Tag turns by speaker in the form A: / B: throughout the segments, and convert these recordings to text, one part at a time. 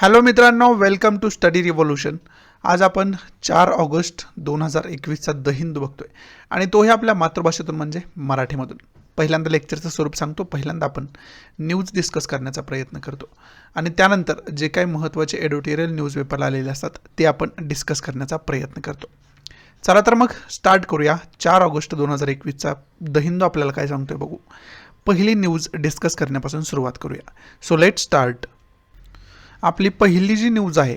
A: Hello मित्रांनो, welcome to study revolution. आज आपण 4 ऑगस्ट 2021चा द हिंदू बघतोय आणि तोही आपल्या मातृभाषेतून म्हणजे मराठीमधून. पहिल्यांदा लेक्चरचं स्वरूप सांगतो. पहिल्यांदा आपण न्यूज डिस्कस करण्याचा प्रयत्न करतो आणि त्यानंतर जे काही महत्त्वाचे एडिटोरियल न्यूजपेपरला आलेले असतात ते आपण डिस्कस करण्याचा प्रयत्न करतो. चला तर मग स्टार्ट करूया. 4 ऑगस्ट 2021चा द हिंदू आपल्याला काय सांगतोय बघू. पहिली न्यूज डिस्कस करण्यापासून सुरुवात करूया. So let start. आपली पहिली जी न्यूज आहे,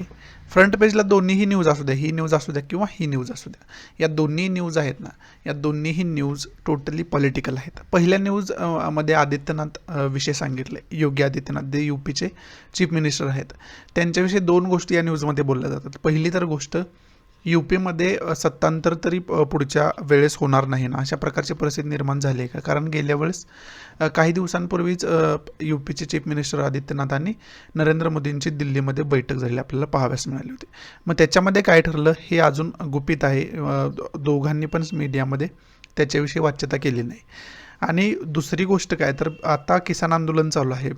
A: फ्रंट पेजला दोन्हीही न्यूज असू द्या, ही न्यूज असू द्या किंवा ही न्यूज असू द्या, या दोन्ही न्यूज आहेत ना, या दोन्हीही न्यूज टोटली पॉलिटिकल आहेत. पहिल्या न्यूज मध्ये आदित्यनाथ विषय सांगितले. योगी आदित्यनाथ जे यूपीचे चीफ मिनिस्टर आहेत, त्यांच्याविषयी दोन गोष्टी या न्यूजमध्ये बोलल्या जातात. पहिली तर गोष्ट, यूपीमध्ये सत्तांतर तरी पुढच्या वेळेस होणार नाही ना, अशा प्रकारची परिस्थिती निर्माण झाली आहे का? कारण गेल्या वेळेस काही दिवसांपूर्वीच यूपीचे चीफ मिनिस्टर आदित्यनाथांनी नरेंद्र मोदींची दिल्लीमध्ये बैठक झाली आपल्याला पाहाव्यास मिळाली होती. मग त्याच्यामध्ये काय ठरलं हे अजून गुपित आहे. दोघांनी पण मीडियामध्ये त्याच्याविषयी वाच्यता केली नाही. आणि दुसरी गोष्ट काय तर आता किसान आंदोलन चालू आहे,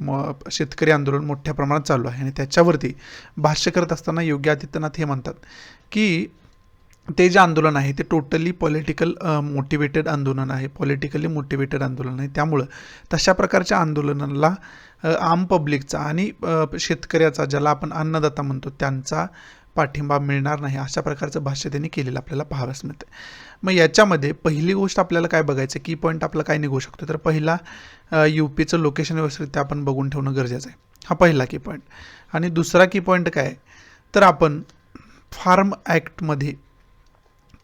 A: शेतकरी आंदोलन मोठ्या प्रमाणात चालू आहे आणि त्याच्यावरती भाष्य करत असताना योगी आदित्यनाथ हे म्हणतात की ते जे आंदोलन आहे ते टोटली पॉलिटिकल मोटिवेटेड आंदोलन आहे, पॉलिटिकली मोटिवेटेड आंदोलन आहे. त्यामुळं तशा प्रकारच्या आंदोलनाला आम पब्लिकचा आणि शेतकऱ्याचा, ज्याला आपण अन्नदाता म्हणतो, त्यांचा पाठिंबा मिळणार नाही, अशा प्रकारचं भाष्य त्यांनी केलेलं आपल्याला पाहाव्यास मिळतं. मग याच्यामध्ये पहिली गोष्ट आपल्याला काय बघायचं, की पॉईंट आपला काय निघू शकतो. तर पहिला, यूपीचं लोकेशन व्यवस्थित आपण बघून ठेवणं गरजेचं आहे. हा पहिला की पॉईंट. आणि दुसरा की पॉईंट काय, तर आपण फार्म ॲक्टमध्ये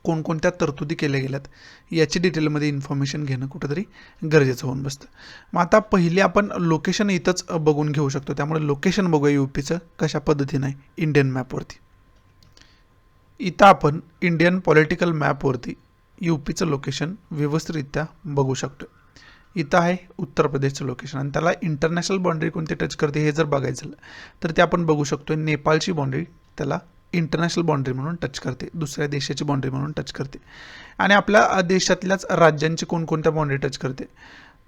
A: कोणकोणत्या तरतुदी केल्या गेल्यात याची डिटेलमध्ये इन्फॉर्मेशन घेणं कुठंतरी गरजेचं होऊन बसतं. मग आता पहिली आपण लोकेशन इथंच बघून घेऊ शकतो. त्यामुळे लोकेशन बघूया यूपीचं कशा पद्धतीनं आहे इंडियन मॅपवरती. इथं आपण इंडियन पॉलिटिकल मॅपवरती यूपीचं लोकेशन व्यवस्थितरित्या बघू शकतो. इथं आहे उत्तर प्रदेशचं लोकेशन आणि त्याला इंटरनॅशनल बाउंड्री कोणती टच करते हे जर बघायचं झालं तर ते आपण बघू शकतो. नेपाळची बाउंड्री त्याला इंटरनॅशनल बाउंड्री म्हणून टच करते, दुसऱ्या देशाची बाउंड्री म्हणून टच करते. आणि आपल्या देशातल्याच राज्यांची कोणकोणत्या बाउंड्री टच करते,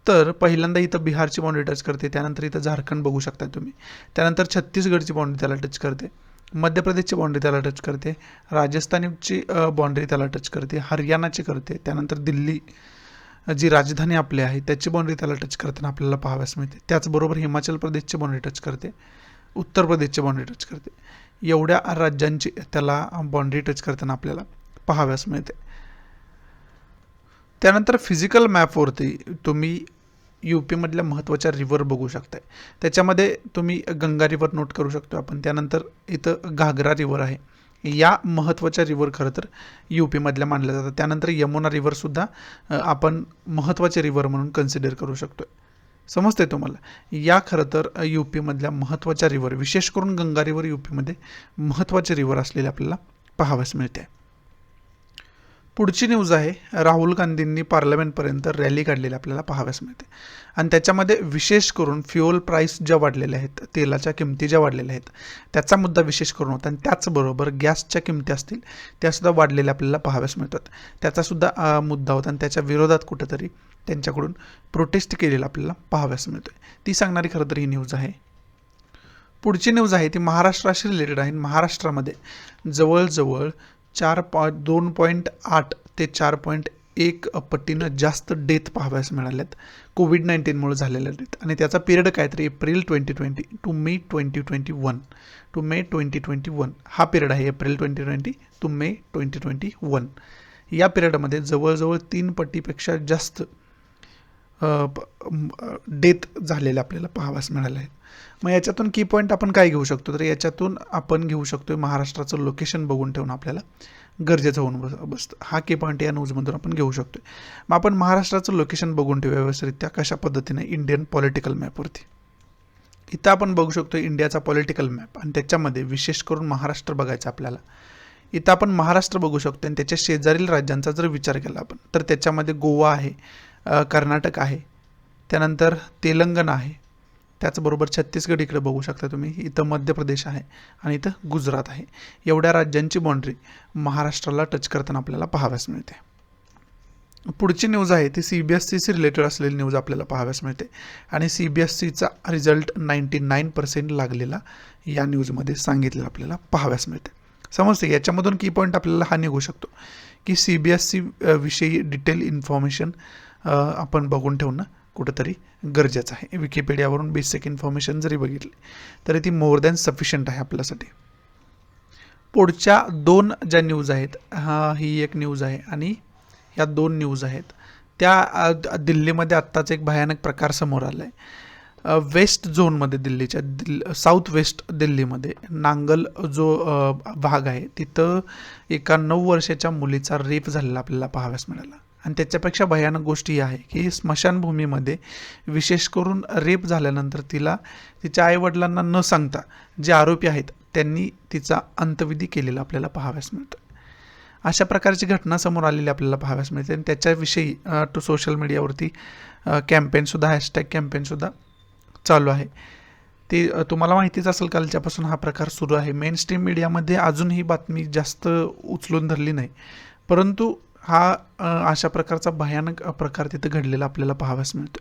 A: तर पहिल्यांदा इथं बिहारची बाउंड्री टच करते, त्यानंतर इथं झारखंड बघू शकता तुम्ही, त्यानंतर छत्तीसगडची बाउंड्री त्याला टच करते, मध्य प्रदेशची बाउंड्री त्याला टच करते, राजस्थानची बाउंड्री त्याला टच करते, हरियाणाची करते, त्यानंतर दिल्ली जी राजधानी आपली आहे त्याची बाउंड्री त्याला टच करताना आपल्याला पाहाव्यास मिळते. त्याचबरोबर हिमाचल प्रदेशची बाउंड्री टच करते, उत्तर प्रदेशची बाउंड्री टच करते. एवढ्या राज्यांची त्याला बाउंड्री टच करताना आपल्याला पाहाव्यास मिळते. त्यानंतर फिजिकल मॅपवरती तुम्ही यूपीमधल्या महत्त्वाच्या रिव्हर बघू शकताय. त्याच्यामध्ये तुम्ही गंगा रिव्हर नोट करू शकतो आपण. त्यानंतर इथं घागरा रिव्हर आहे. या महत्त्वाच्या रिव्हर खरं तर यूपीमधल्या मानल्या जातात. त्यानंतर यमुना रिव्हरसुद्धा आपण महत्त्वाचे रिव्हर म्हणून कन्सिडर करू शकतो. समजते तुम्हाला? या खरं तर यूपीमधल्या महत्त्वाच्या रिव्हर, विशेष करून गंगा रिव्हर यूपीमध्ये महत्त्वाचे रिव्हर असलेले आपल्याला पाहाव्यास मिळते. पुढची न्यूज आहे, राहुल गांधींनी पार्लमेंटपर्यंत रॅली काढलेली आपल्याला पाहाव्यास मिळते. आणि त्याच्यामध्ये विशेष करून फ्युअल प्राईस ज्या वाढलेल्या आहेत, तेलाच्या किमती ज्या वाढलेल्या आहेत त्याचा मुद्दा विशेष करून होता. आणि त्याचबरोबर गॅसच्या किमती असतील त्यासुद्धा वाढलेल्या आपल्याला पाहाव्यास मिळतात, त्याचासुद्धा मुद्दा होता. आणि त्याच्या विरोधात कुठंतरी त्यांच्याकडून प्रोटेस्ट केलेला आपल्याला पाहाव्यास मिळतोय. ती सांगणारी खरं तर ही न्यूज आहे. पुढची न्यूज आहे ती महाराष्ट्राशी रिलेटेड आहे. महाराष्ट्रामध्ये जवळजवळ 2.8 ते 4.1 पटीनं जास्त डेथ पाहाव्यास मिळाल्यात कोविड-19मुळे झालेल्या डेथ. आणि त्याचा पिरियड काय तर एप्रिल 2020 टू मे 2021 हा पिरियड आहे. एप्रिल 2020 टू मे 2021 या पिरियडमध्ये जवळजवळ 3 पटीपेक्षा जास्त डेथ झालेले आपल्याला पाहाव्यास मिळाले आहेत. मग याच्यातून की पॉईंट आपण काय घेऊ शकतो, तर याच्यातून आपण घेऊ शकतो महाराष्ट्राचं लोकेशन बघून ठेवणं आपल्याला गरजेचं होऊन बसतं. हा की पॉईंट या न्यूजमधून आपण घेऊ शकतो. मग आपण महाराष्ट्राचं लोकेशन बघून ठेवूया व्यवस्थितरित्या कशा पद्धतीने इंडियन पॉलिटिकल मॅपवरती. इथं आपण बघू शकतो इंडियाचा पॉलिटिकल मॅप आणि त्याच्यामध्ये विशेष करून महाराष्ट्र बघायचा आपल्याला. इथं आपण महाराष्ट्र बघू शकतो आणि त्याच्या शेजारील राज्यांचा जर विचार केला आपण तर त्याच्यामध्ये गोवा आहे, कर्नाटक आहे, त्यानंतर तेलंगणा आहे, त्याचबरोबर छत्तीसगड इकडे बघू शकता तुम्ही, इथं मध्य प्रदेश आहे आणि इथं गुजरात आहे. एवढ्या राज्यांची बाउंड्री महाराष्ट्राला टच करताना आपल्याला पाहाव्यास मिळते. पुढची न्यूज आहे ती CBSEशी रिलेटेड असलेली न्यूज आपल्याला पाहाव्यास मिळते आणि CBSEचा रिझल्ट 99% लागलेला या न्यूजमध्ये सांगितलेलं आपल्याला पाहाव्यास मिळते. समजते याच्यामधून की पॉईंट आपल्याला हा निघू शकतो की CBSE विषयी डिटेल इन्फॉर्मेशन आपण बघून ठेवणं कुठंतरी गरजेचं आहे. विकिपीडियावरून बेसिक इन्फॉर्मेशन जरी बघितली तरी ती मोर दॅन सफिशियंट आहे आपल्यासाठी. पुढच्या 2 ज्या न्यूज आहेत ही एक न्यूज आहे आणि या 2 न्यूज आहेत त्या दिल्लीमध्ये आत्ताच एक भयानक प्रकार समोर आला आहे. वेस्ट झोनमध्ये दिल्लीच्या साऊथ वेस्ट दिल्लीमध्ये नांगल जो भाग आहे तिथं एका 9 वर्षाच्या मुलीचा रेप झालेला आपल्याला पाहाव्यास मिळाला. आणि त्याच्यापेक्षा भयानक गोष्ट ही आहे की स्मशानभूमीमध्ये विशेष करून रेप झाल्यानंतर तिला तिच्या आईवडिलांना न सांगता जे आरोपी आहेत त्यांनी तिचा अंत्यविधी केलेला आपल्याला पाहाव्यास मिळतो. अशा प्रकारची घटना समोर आलेली आपल्याला पाहाव्यास मिळते आणि त्याच्याविषयी सोशल मीडियावरती कॅम्पेनसुद्धा हॅशटॅग कॅम्पेनसुद्धा चालू आहे. ते तुम्हाला माहितीच असेल कालच्यापासून हा प्रकार सुरू आहे. मेन स्ट्रीम मीडियामध्ये अजून ही बातमी जास्त उचलून धरली नाही, परंतु हा अशा प्रकारचा भयानक प्रकार तिथं घडलेला आपल्याला पाहाव्यास मिळतो.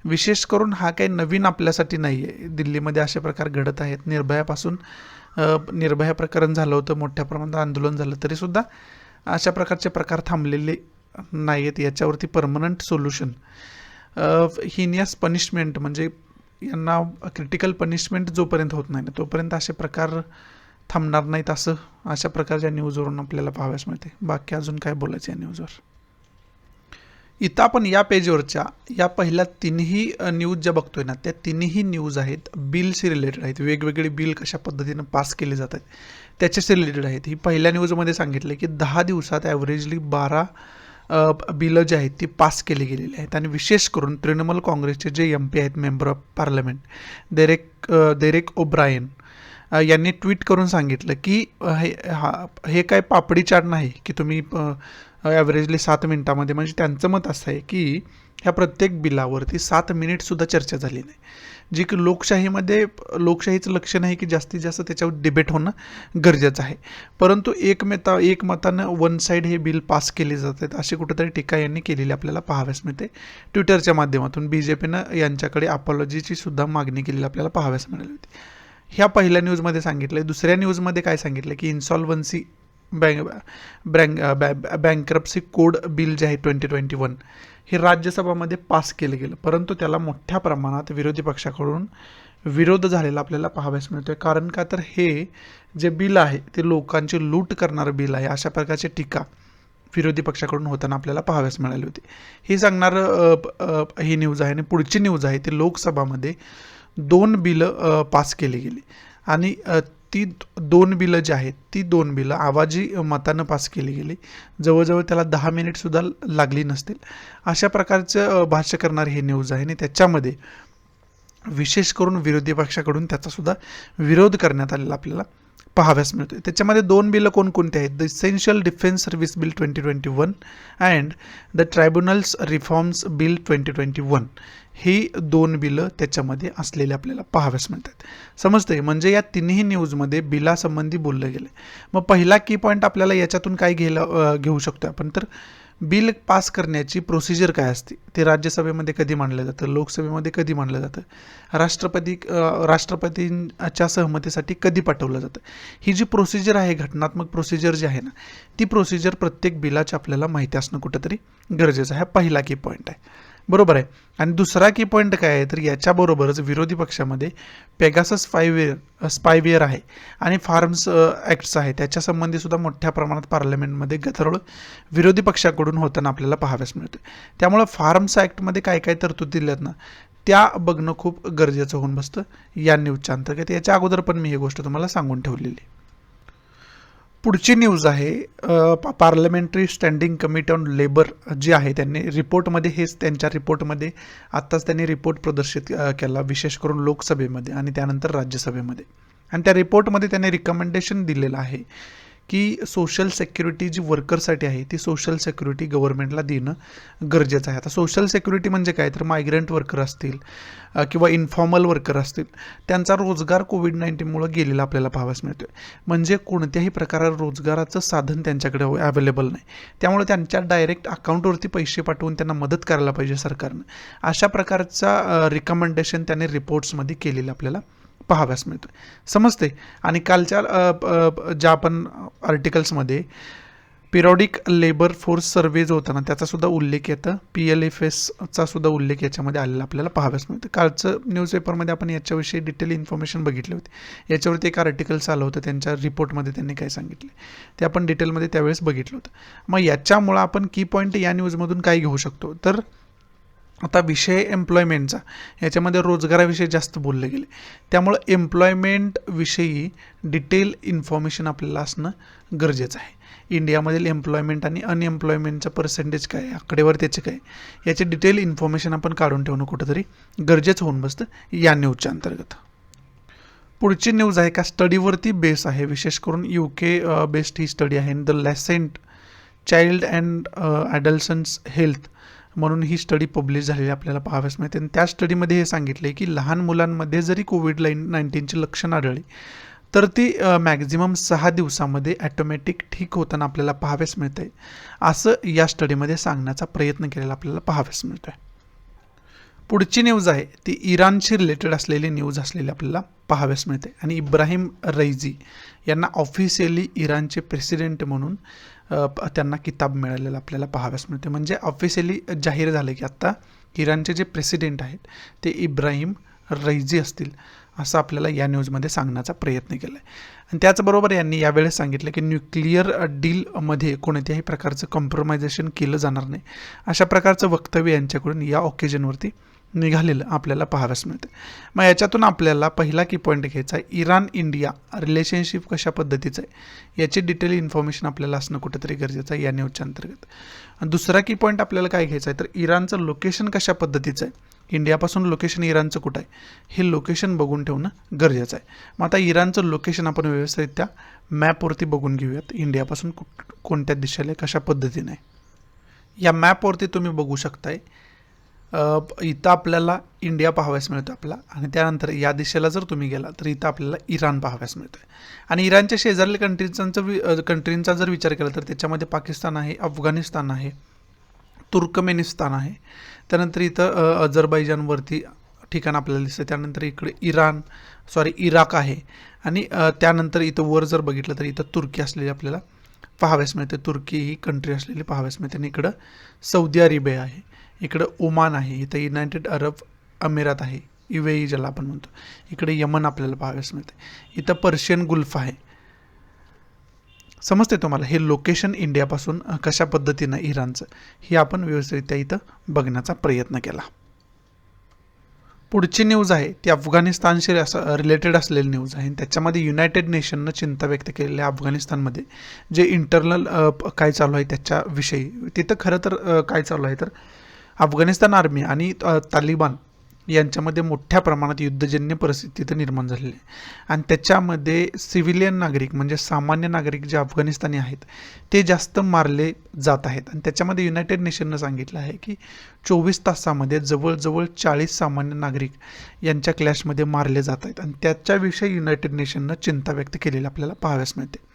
A: विशेष करून हा काही नवीन आपल्यासाठी नाही आहे. दिल्लीमध्ये असे प्रकार घडत आहेत. निर्भया प्रकरण झालं होतं, मोठ्या प्रमाणात आंदोलन झालं, तरीसुद्धा अशा प्रकारचे प्रकार थांबलेले नाही आहेत. याच्यावरती परमनंट सोल्युशन हिनियस पनिशमेंट म्हणजे यांना क्रिटिकल पनिशमेंट जोपर्यंत होत नाही ना तोपर्यंत असे प्रकार थांबणार नाहीत असं अशा प्रकारच्या न्यूजवरून आपल्याला पाहाव्यास मिळते. बाकी अजून काय बोलायचं या न्यूजवर. इथं आपण या पेजवरच्या या पहिल्या 3ही न्यूज ज्या बघतोय ना त्या 3ही न्यूज आहेत बिलशी रिलेटेड आहेत. वेगवेगळे बिल कशा पद्धतीनं पास केले जातात त्याच्याशी रिलेटेड आहेत. ही पहिल्या न्यूजमध्ये सांगितलं की 10 दिवसात ॲव्हरेजली 12 बिलं जी आहेत ती पास केली गेलेली आहेत. आणि विशेष करून तृणमूल काँग्रेसचे जे MP आहेत, member of parliament Derek O'Brien यांनी ट्विट करून सांगितलं की हे काय पापडी चाट नाही की तुम्ही ॲव्हरेजली 7 मिनिटामध्ये, म्हणजे त्यांचं मत असं आहे की ह्या प्रत्येक बिलावरती 7 मिनिटसुद्धा चर्चा झाली नाही, जी की लोकशाहीचं लक्षण आहे की जास्तीत जास्त त्याच्यावर डिबेट होणं गरजेचं आहे. परंतु एकमतानं वन साईड हे बिल पास केले जातात अशी कुठेतरी टीका यांनी केलेली आपल्याला पाहाव्यास मिळते. ट्विटरच्या माध्यमातून BJPनं यांच्याकडे अपॉलॉजीची सुद्धा मागणी केलेली आपल्याला पाहाव्यास मिळाली होती. ह्या पहिल्या न्यूजमध्ये सांगितलं. दुसऱ्या न्यूजमध्ये काय सांगितलं की इन्सॉल्वन्सी बँक्रप्सी कोड बिल जे आहे 2021 हे राज्यसभामध्ये पास केलं गेलं, परंतु त्याला मोठ्या प्रमाणात विरोधी पक्षाकडून विरोध झालेला आपल्याला पाहाव्यास मिळतोय. कारण का तर हे जे बिल आहे ते लोकांची लूट करणारं बिल आहे अशा प्रकारची टीका विरोधी पक्षाकडून होताना आपल्याला पाहाव्यास मिळाली होती. हे सांगणारं ही न्यूज आहे. आणि पुढची न्यूज आहे ती लोकसभामध्ये 2 बिलं पास केली गेली आणि ती 2 बिलं जी आहेत ती 2 बिलं आवाजी मतानं पास केली गेली. जवळजवळ त्याला 10 मिनिटसुद्धा लागली नसतील अशा प्रकारचं भाष्य करणारी ही न्यूज आहे. आणि त्याच्यामध्ये विशेष करून विरोधी पक्षाकडून त्याचासुद्धा विरोध करण्यात आलेला आपल्याला पाहाव्यास मिळतोय. त्याच्यामध्ये 2 बिलं कोणकोणते आहेत? The essential defence service bill 2021 and the tribunals reforms bill 2021 ही 2 बिलं त्याच्यामध्ये असलेले आपल्याला पाहाव्यास मिळतात. समजते म्हणजे या 3ही न्यूजमध्ये बिलासंबंधी बोललं गेलं. मग पहिला की पॉईंट आपल्याला याच्यातून काय घेऊ शकतो आपण, तर बिल पास करण्याची प्रोसिजर काय असते, ते राज्यसभेमध्ये कधी मांडलं जातं, लोकसभेमध्ये कधी मांडलं जातं, राष्ट्रपतींच्या सहमतीसाठी कधी पाठवलं जातं. ही जी प्रोसिजर आहे, घटनात्मक प्रोसिजर जी आहे ना, ती प्रोसिजर प्रत्येक बिलाची आपल्याला माहिती असणं कुठंतरी गरजेचं आहे. हा पहिला की पॉईंट आहे, बरोबर आहे. आणि दुसरा की पॉईंट काय आहे, तर याच्याबरोबरच विरोधी पक्षामध्ये पेगासस स्पायवेअर आहे आणि फार्म्स ॲक्ट्स आहे, त्याच्या संबंधी सुद्धा मोठ्या प्रमाणात पार्लमेंटमध्ये गदारोळ विरोधी पक्षाकडून होताना आपल्याला पाहाव्यास मिळते. त्यामुळं फार्म्स ॲक्टमध्ये काय काय तरतुदी दिल्यात ना त्या बघणं खूप गरजेचं होऊन बसतं या न्यूजच्या अंतर्गत. याच्या अगोदर पण मी ही गोष्ट तुम्हाला सांगून ठेवलेली. पुढची न्यूज आहे parliamentary standing committee on labour जी आहे त्यांनी रिपोर्टमध्ये त्यांच्या रिपोर्टमध्ये आत्ताच त्यांनी रिपोर्ट प्रदर्शित केला, विशेष करून लोकसभेमध्ये आणि त्यानंतर राज्यसभेमध्ये. आणि त्या रिपोर्टमध्ये त्यांनी रिकमेंडेशन दिलेलं आहे की सोशल सिक्युरिटी जी वर्करसाठी आहे ती सोशल सिक्युरिटी गव्हर्नमेंटला देणं गरजेचं आहे. आता सोशल सिक्युरिटी म्हणजे काय, तर मायग्रंट वर्कर असतील किंवा इन्फॉर्मल वर्कर असतील, त्यांचा रोजगार कोविड-19मुळे गेलेला आपल्याला पाहावयास मिळतोय. म्हणजे कोणत्याही प्रकारे रोजगाराचं साधन त्यांच्याकडे अवेलेबल नाही. त्यामुळे त्यांच्या डायरेक्ट अकाउंटवरती पैसे पाठवून त्यांना मदत करायला पाहिजे सरकारनं. अशा प्रकारचा रिकमेंडेशन त्याने रिपोर्ट्समध्ये केलेलं आपल्याला पाहाव्यास मिळतं. समजते. आणि कालच्या ज्या आपण आर्टिकल्समध्ये पिरियडिक लेबर फोर्स सर्वे जो होता ना, त्याचा सुद्धा उल्लेख येतं. PLFSचा सुद्धा उल्लेख याच्यामध्ये आलेला आपल्याला पाहाव्यास मिळतं. कालचं न्यूजपेपरमध्ये आपण याच्याविषयी डिटेल इन्फॉर्मेशन बघितली होती. याच्यावरती एक आर्टिकल्स आलं होतं, त्यांच्या रिपोर्टमध्ये त्यांनी काय सांगितले ते आपण डिटेलमध्ये त्यावेळेस बघितलं होतं. मग याच्यामुळं आपण की पॉईंट या न्यूजमधून काय घेऊ शकतो, तर आता विषय एम्प्लॉयमेंटचा, याच्यामध्ये रोजगाराविषयी जास्त बोलले गेले. त्यामुळं एम्प्लॉयमेंटविषयी डिटेल इन्फॉर्मेशन आपल्याला असणं गरजेचं आहे. इंडियामधील एम्प्लॉयमेंट आणि अनएम्प्लॉयमेंटचं पर्सेंटेज काय, आकडेवारी काय, याचे डिटेल इन्फॉर्मेशन आपण काढून ठेवणं कुठंतरी गरजेचं होऊन बसतं या न्यूजच्या अंतर्गत. पुढची न्यूज आहे का स्टडीवरती बेस आहे, विशेष करून UK बेस्ड ही स्टडी आहे. The Lancet child and adolescent health म्हणून ही स्टडी पब्लिश झालेली आपल्याला पाहाव्यास मिळते. आणि त्या स्टडीमध्ये हे सांगितले की लहान मुलांमध्ये जरी कोविड-19ची लक्षणं आढळली तर ती मॅक्झिमम 6 दिवसामध्ये ॲटोमॅटिक ठीक होताना आपल्याला पाहाव्यास मिळतं आहे, असं या स्टडीमध्ये सांगण्याचा प्रयत्न केलेला आपल्याला पाहाव्यास मिळतो आहे. पुढची न्यूज आहे ती इराणशी रिलेटेड असलेली न्यूज असलेली आपल्याला पाहाव्यास मिळते. आणि इब्राहिम रईसी यांना ऑफिशियली इराणचे प्रेसिडेंट म्हणून त्यांना किताब मिळालेला आपल्याला पाहाव्यास मिळते. म्हणजे ऑफिशियली जाहीर झालं की आत्ता इराणचे जे प्रेसिडेंट आहेत ते इब्राहिम रईसी असतील, असं आपल्याला या न्यूजमध्ये सांगण्याचा प्रयत्न केला आहे. आणि त्याचबरोबर यांनी यावेळेस सांगितलं की न्यूक्लिअर डीलमध्ये कोणत्याही प्रकारचं कॉम्प्रोमायझेशन केलं जाणार नाही, अशा प्रकारचं वक्तव्य यांच्याकडून या ऑकेजनवरती निघालेलं आपल्याला पाहाव्यास मिळतं. मग याच्यातून आपल्याला पहिला की पॉईंट घ्यायचा आहे, इराण इंडिया रिलेशनशिप कशा पद्धतीचं आहे याची डिटेल इन्फॉर्मेशन आपल्याला असणं कुठेतरी गरजेचं आहे या न्यूजच्या अंतर्गत. आणि दुसरा की पॉईंट आपल्याला काय घ्यायचं आहे, तर इराणचं लोकेशन कशा पद्धतीचं आहे, इंडियापासून लोकेशन इराणचं कुठं आहे हे लोकेशन बघून ठेवणं गरजेचं आहे. मग आता इराणचं लोकेशन आपण व्यवस्थितरित्या मॅपवरती बघून घेऊयात, इंडियापासून कोणत्या दिशेला कशा पद्धतीने आहे. या मॅपवरती तुम्ही बघू शकताय इथं आपल्याला इंडिया पाहाव्यास मिळतो आपला, आणि त्यानंतर या दिशेला जर तुम्ही गेला तर इथं आपल्याला इराण पाहाव्यास मिळतं आहे. आणि इराणच्या शेजारील कंट्रींचा जर विचार केला तर त्याच्यामध्ये पाकिस्तान आहे, अफगाणिस्तान आहे, तुर्कमेनिस्तान आहे, त्यानंतर इथं अझरबैजानवरती ठिकाण आपल्याला दिसतं, त्यानंतर इकडे इराक आहे, आणि त्यानंतर इथं वर जर बघितलं तर इथं तुर्की असलेली आपल्याला पाहाव्यास मिळते. तुर्की ही कंट्री असलेली पाहाव्यास मिळते. आणि इकडं सौदी अरेबिया आहे, इकडं ओमान आहे, इथं युनायटेड अरब अमिरात आहे, UAE ज्याला आपण म्हणतो, इकडे यमन आपल्याला पाहाव्यास मिळते, इथं पर्शियन गुल्फ आहे. समजते तुम्हाला हे लोकेशन इंडियापासून कशा पद्धतीनं इराणचं हे आपण व्यवस्थितरित्या इथं बघण्याचा प्रयत्न केला. पुढची न्यूज आहे ती अफगाणिस्तानशी रिलेटेड असलेली न्यूज आहे. त्याच्यामध्ये युनायटेड नेशननं चिंता व्यक्त केलेली आहे अफगाणिस्तानमध्ये जे इंटरनल काय चालू आहे त्याच्याविषयी. तिथं खरं तर काय चालू आहे तर अफगाणिस्तान आर्मी आणि तालिबान यांच्यामध्ये मोठ्या प्रमाणात युद्धजन्य परिस्थिती तिथं निर्माण झालेली आहे. आणि त्याच्यामध्ये सिव्हिलियन नागरिक म्हणजे सामान्य नागरिक जे अफगाणिस्तानी आहेत ते जास्त मारले जात आहेत. आणि त्याच्यामध्ये युनायटेड नेशननं सांगितलं आहे की 24 तासामध्ये जवळजवळ 40 सामान्य नागरिक यांच्या क्लॅशमध्ये मारले जात आहेत. आणि त्याच्याविषयी युनायटेड नेशननं चिंता व्यक्त केलेली आपल्याला पाहाव्यास मिळते.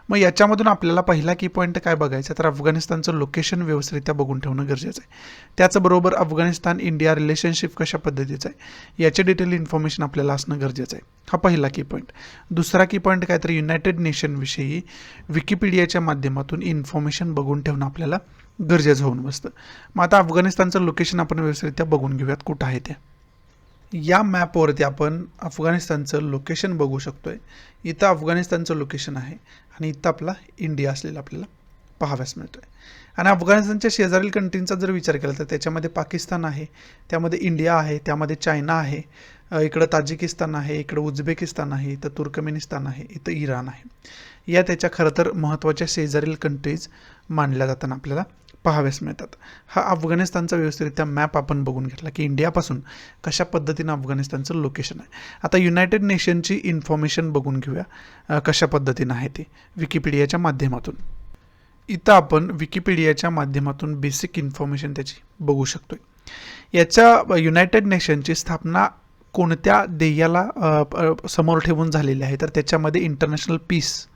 A: मग याच्यामधून आपल्याला पहिला की पॉईंट काय बघायचं तर अफगाणिस्तानचं लोकेशन व्यवस्थितरित्या बघून ठेवणं गरजेचं आहे. त्याचबरोबर अफगाणिस्तान इंडिया रिलेशनशिप कशा पद्धतीचं आहे याचे डिटेल इन्फॉर्मेशन आपल्याला असणं गरजेचं आहे. हा पहिला की पॉईंट. दुसरा की पॉईंट काय तर युनायटेड नेशनविषयी विकिपीडियाच्या माध्यमातून इन्फॉर्मेशन बघून ठेवणं आपल्याला गरजेचं होऊन बसतं. मग आता अफगाणिस्तानचं लोकेशन आपण व्यवस्थितरित्या बघून घेऊयात कुठं आहे ते. या मॅपवरती आपण अफगाणिस्तानचं लोकेशन बघू शकतोय. इथं अफगाणिस्तानचं लोकेशन आहे आणि इथं आपला इंडिया असलेला आपल्याला पाहाव्यास मिळतो आहे. आणि अफगाणिस्तानच्या शेजारील कंट्रींचा जर विचार केला तर त्याच्यामध्ये पाकिस्तान आहे, त्यामध्ये इंडिया आहे, त्यामध्ये चायना आहे, इकडं ताजिकिस्तान आहे, इकडं उझबेकिस्तान आहे, इथं तुर्कमेनिस्तान आहे, इथं इराण आहे. या त्याच्या खरं तर महत्त्वाच्या शेजारील कंट्रीज मानल्या जाताना आपल्याला पाहाव्यास मिळतात. हा अफगाणिस्तानचा व्यवस्थितरित्या मॅप आपण बघून घेतला की इंडियापासून कशा पद्धतीनं अफगाणिस्तानचं लोकेशन आहे. आता युनायटेड नेशनची इन्फॉर्मेशन बघून घेऊया कशा पद्धतीनं आहे ते विकिपीडियाच्या माध्यमातून. इथं आपण विकिपीडियाच्या माध्यमातून बेसिक इन्फॉर्मेशन त्याची बघू शकतोय. याच्या युनायटेड नेशनची स्थापना कोणत्या ध्येयाला समोर ठेवून झालेली आहे, तर त्याच्यामध्ये इंटरनॅशनल पीस,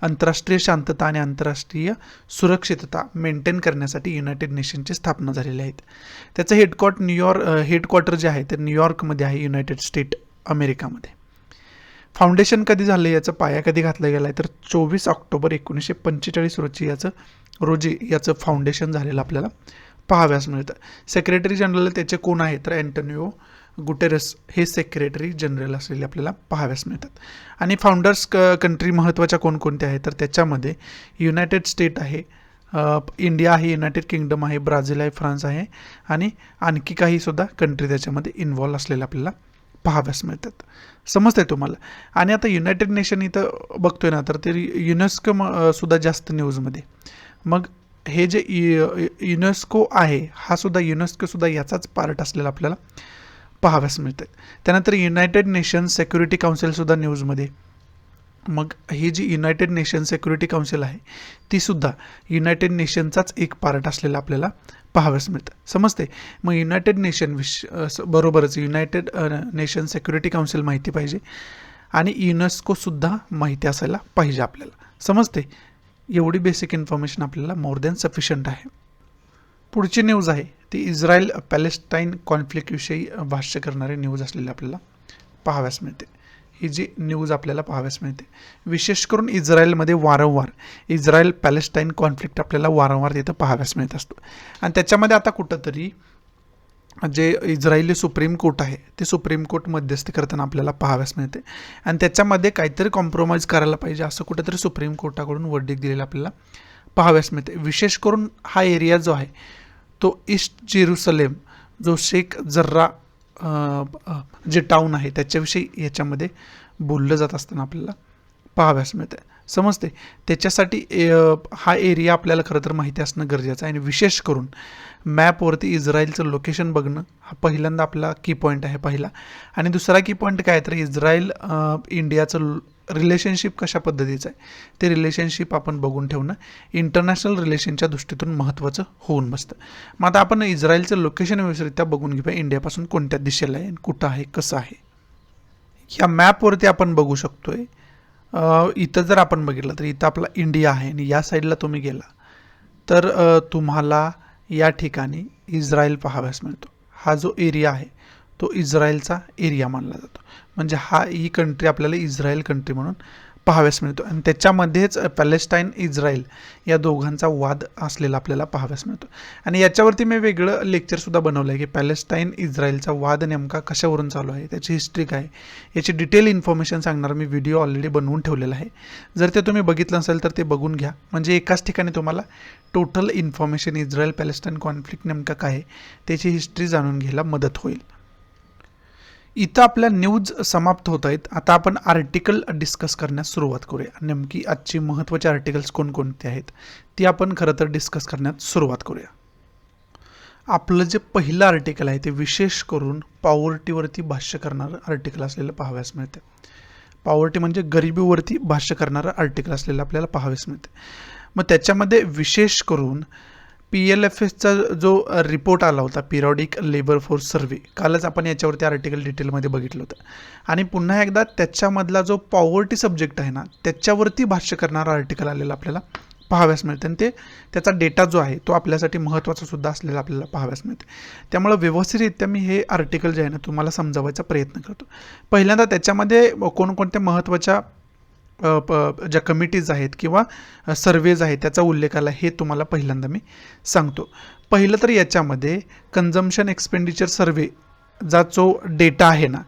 A: आंतरराष्ट्रीय शांतता आणि आंतरराष्ट्रीय सुरक्षितता मेंटेन करण्यासाठी युनायटेड नेशनची स्थापना झालेली आहेत. त्याचं हेडक्वार्टर जे आहे ते न्यूयॉर्कमध्ये आहे, युनायटेड स्टेट अमेरिकामध्ये. फाउंडेशन कधी झालं, याचा पाया कधी घातला गेला आहे, तर 24 ऑक्टोबर 1945 रोजी याचं फाउंडेशन झालेलं आपल्याला पाहाव्यास मिळतं. सेक्रेटरी जनरल त्याचे कोण आहे, तर अँटोनियो गुटेरस हे सेक्रेटरी जनरल असलेले आपल्याला पाहाव्यास मिळतात. आणि फाउंडर्स कंट्री महत्त्वाच्या कोणकोणत्या आहेत, तर त्याच्यामध्ये युनायटेड स्टेट आहे, इंडिया आहे, युनायटेड किंगडम आहे, ब्राझील आहे, फ्रान्स आहे आणि आणखी काही सुद्धा कंट्री त्याच्यामध्ये इन्व्हॉल्व असलेले आपल्याला पाहाव्यास मिळतात. समजतंय तुम्हाला. आणि आता युनायटेड नेशन इथं बघतोय ना, तर ते युनेस्को सुद्धा जास्त न्यूजमध्ये. मग हे जे युनेस्को आहे हा सुद्धा युनेस्कोसुद्धा याचाच पार्ट असलेला आपल्याला पाहाव्यास मिळतं. त्यानंतर युनायटेड नेशन सेक्युरिटी काउन्सिलसुद्धा न्यूजमध्ये. मग ही जी युनायटेड नेशन सेक्युरिटी काउन्सिल आहे ती सुद्धा युनायटेड नेशनचाच एक पार्ट असलेला आपल्याला पाहाव्यास मिळतं. समजते. मग युनायटेड नेशन बरोबरच युनायटेड नेशन सेक्युरिटी काउन्सिल माहिती पाहिजे आणि युनेस्कोसुद्धा माहिती असायला पाहिजे आपल्याला. समजते. एवढी बेसिक इन्फॉर्मेशन आपल्याला मोर दॅन सफिशियंट आहे. पुढची न्यूज आहे ती इस्रायल पॅलेस्टाईन कॉन्फ्लिक्टविषयी भाष्य करणारी न्यूज असलेली आपल्याला पाहाव्यास मिळते. ही जी न्यूज आपल्याला पाहाव्यास मिळते विशेष करून इस्रायलमध्ये वारंवार इस्रायल पॅलेस्टाईन कॉन्फ्लिक्ट आपल्याला वारंवार तिथं पाहाव्यास मिळत असतो. आणि त्याच्यामध्ये आता कुठंतरी जे इस्रायली सुप्रीम कोर्ट आहे ते सुप्रीम कोर्ट मध्यस्थी करताना आपल्याला पाहाव्यास मिळते आणि त्याच्यामध्ये काहीतरी कॉम्प्रोमाइज करायला पाहिजे असं कुठंतरी सुप्रीम कोर्टाकडून वर्डिक्ट दिलेलं आपल्याला पाहाव्यास मिळते. विशेष करून हा एरिया जो आहे तो ईस्ट जेरुसलेम जो शेख जर्रा जे टाऊन आहे त्याच्याविषयी याच्यामध्ये बोललं जात असताना आपल्याला पाहाव्यास मिळतं. समजते. त्याच्यासाठी हा एरिया आपल्याला खरं तर माहिती असणं गरजेचं आहे आणि विशेष करून मॅपवरती इस्रायलचं लोकेशन बघणं हा पहिल्यांदा आपला की पॉईंट आहे पहिला. आणि दुसरा की पॉईंट काय तर इस्रायल इंडियाचं रिलेशनशिप कशा पद्धतीचं आहे ते रिलेशनशिप आपण बघून ठेवणं इंटरनॅशनल रिलेशनच्या दृष्टीतून महत्त्वाचं होऊन बसतं. मग आता आपण इस्रायलचं लोकेशन व्यवस्थितरित्या बघून घेऊया इंडियापासून कोणत्या दिशेला आहे, कुठं आहे, कसं आहे. ह्या मॅपवरती आपण बघू शकतोय. इथं जर आपण बघितलं तर इथं आपला इंडिया आहे आणि या साईडला तुम्ही गेला तर तुम्हाला या ठिकाणी इस्रायल पाहाव्यास मिळतो. हा जो एरिया आहे तो इस्रायलचा एरिया मानला जातो. म्हणजे ही कंट्री आपल्याला इस्रायल कंट्री म्हणून पाहाव्यास मिळतो आणि त्याच्यामध्येच पॅलेस्टाईन इस्रायल या दोघांचा वाद असलेला आपल्याला पाहाव्यास मिळतो. आणि याच्यावरती मी वेगळं लेक्चरसुद्धा बनवलं आहे की पॅलेस्टाईन इस्रायलचा वाद नेमका कशावरून चालू आहे, त्याची हिस्ट्री काय, याची डिटेल इन्फॉर्मेशन सांगणार मी व्हिडिओ ऑलरेडी बनवून ठेवलेला आहे. जर ते तुम्ही बघितलं नसेल तर ते बघून घ्या. म्हणजे एकाच ठिकाणी तुम्हाला total information Israel Palestine conflict नेमका काय आहे त्याची हिस्ट्री जाणून घ्यायला मदत होईल. इथं आपल्या न्यूज समाप्त होत आहेत. आता आपण आर्टिकल डिस्कस करण्यास सुरुवात करूया. नेमकी आजची महत्त्वाचे आर्टिकल्स कोणकोणते आहेत ती आपण खरं तर डिस्कस करण्यास सुरुवात करूया. आपलं जे पहिलं आर्टिकल आहे ते विशेष करून पॉवर्टीवरती भाष्य करणारं आर्टिकल असलेलं पाहाव्यास मिळते. पॉवर्टी म्हणजे गरिबीवरती भाष्य करणारं आर्टिकल असलेलं आपल्याला पाहाव्यास मिळते. मग त्याच्यामध्ये विशेष करून PLFSचा जो रिपोर्ट आला होता पिरियॉडिक लेबर फोर्स सर्व्हे, कालच आपण याच्यावरती आर्टिकल डिटेलमध्ये बघितलं होतं. आणि पुन्हा एकदा त्याच्यामधला जो पॉवर्टी सब्जेक्ट आहे ना त्याच्यावरती भाष्य करणारा आर्टिकल आलेला आपल्याला पाहाव्यास मिळतं आणि त्याचा डेटा जो आहे तो आपल्यासाठी महत्त्वाचा सुद्धा असलेला आपल्याला पाहाव्यास मिळते. त्यामुळं व्यवस्थितरित्या मी हे आर्टिकल जे आहे ना तुम्हाला समजावायचा प्रयत्न करतो. पहिल्यांदा त्याच्यामध्ये कोणकोणत्या महत्त्वाच्या ज्या कमिटीज आहेत किंवा सर्वेज आहेत त्याचा उल्लेख आला हे तुम्हाला पहिल्यांदा मी सांगतो. पहिलं तर याच्यामध्ये कन्झम्पशन एक्सपेंडिचर सर्वे जा जो डेटा आहे ना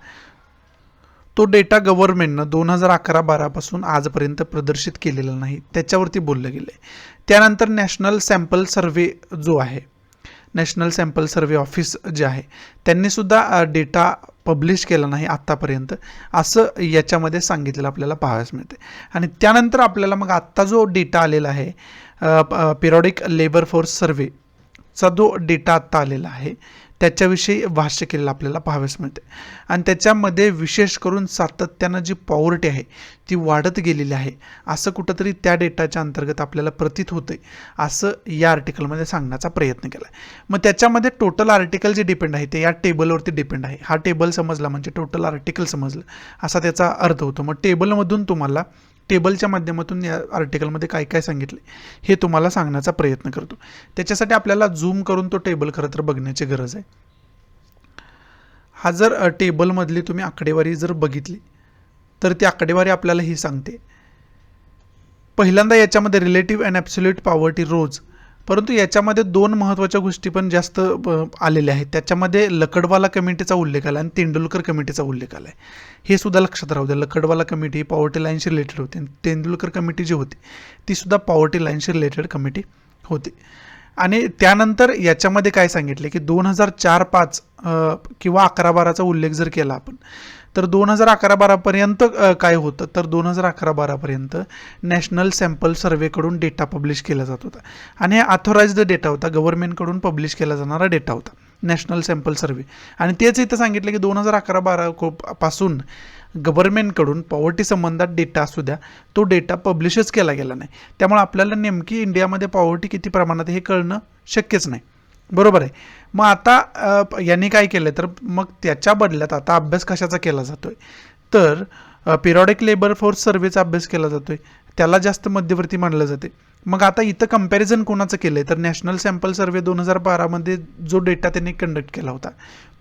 A: तो डेटा गव्हर्नमेंटनं 2011-12 पासून आजपर्यंत प्रदर्शित केलेला नाही त्याच्यावरती बोललं गेलं आहे. त्यानंतर नॅशनल सॅम्पल सर्वे जो आहे नॅशनल सॅम्पल सर्वे ऑफिस जे आहे त्यांनीसुद्धा डेटा पब्लिश केला नाही आत्तापर्यंत असं याच्यामध्ये सांगितलेलं आपल्याला पाहाव्यास मिळते. आणि त्यानंतर आपल्याला मग आत्ता जो डेटा आलेला आहे पिरियॉडिक लेबर फोर्स सर्वे चा जो डेटा आत्ता आलेला आहे त्याच्याविषयी भाष्य केलेलं आपल्याला पाहाव्यास मिळते आणि त्याच्यामध्ये विशेष करून सातत्यानं जी पॉवर्टी आहे ती वाढत गेलेली आहे असं कुठंतरी त्या डेटाच्या अंतर्गत आपल्याला प्रतीत होतंय असं या आर्टिकलमध्ये सांगण्याचा प्रयत्न केला आहे. मग त्याच्यामध्ये टोटल आर्टिकल जे डिपेंड आहे ते या टेबलवरती डिपेंड आहे. हा टेबल समजला म्हणजे टोटल आर्टिकल समजलं असा त्याचा अर्थ होतो. मग टेबलमधून तुम्हाला टेबलच्या माध्यमातून या आर्टिकलमध्ये काय काय सांगितले हे तुम्हाला सांगण्याचा प्रयत्न करतो. त्याच्यासाठी आपल्याला झूम करून तो टेबल खरं तर बघण्याची गरज आहे. हा जर टेबलमधली तुम्ही आकडेवारी जर बघितली तर ती आकडेवारी आपल्याला ही सांगते. पहिल्यांदा याच्यामध्ये रिलेटिव्ह अँड ॲब्सोल्यूट पॉवर्टी रोज, परंतु याच्यामध्ये दोन महत्त्वाच्या गोष्टी पण जास्त आलेल्या आहेत. त्याच्यामध्ये लकडवाला कमिटीचा उल्लेख आला आणि तेंडुलकर कमिटीचा उल्लेख आला आहे. हे सुद्धा लक्षात राहू द्या. लकडवाला कमिटी पॉवर्टी लाईनशी रिलेटेड होती आणि तेंडुलकर कमिटी जी होती ती सुद्धा पॉवर्टी लाईनशी रिलेटेड कमिटी होती. आणि त्यानंतर याच्यामध्ये काय सांगितले की 2004-05 किंवा 11-12चा उल्लेख जर केला आपण तर 2011-12पर्यंत काय होतं तर 2011-12पर्यंत नॅशनल सॅम्पल सर्वेकडून डेटा पब्लिश केला जात होता आणि हे ऑथोराइज्ड डेटा होता, गव्हर्नमेंटकडून पब्लिश केला जाणारा डेटा होता नॅशनल सॅम्पल सर्वे. आणि तेच इथं सांगितलं की 2011-12 पासून गव्हर्नमेंटकडून पॉवर्टी संबंधात डेटा असू द्या तो डेटा पब्लिशच केला गेला नाही. त्यामुळे आपल्याला नेमकी इंडियामध्ये पॉवर्टी किती प्रमाणात हे कळणं शक्यच नाही. बरोबर आहे. मग आता यांनी काय केलं तर मग त्याच्या बदल्यात आता अभ्यास कशाचा केला जातोय तर पिरियॉडिक लेबर फोर्स सर्वेचा अभ्यास केला जातोय, त्याला जास्त मध्यवर्ती मानलं जाते. मग आता इथं कंपॅरिझन कोणाचं केलंय तर नॅशनल सॅम्पल सर्वे 2012मध्ये जो डेटा त्यांनी कंडक्ट केला होता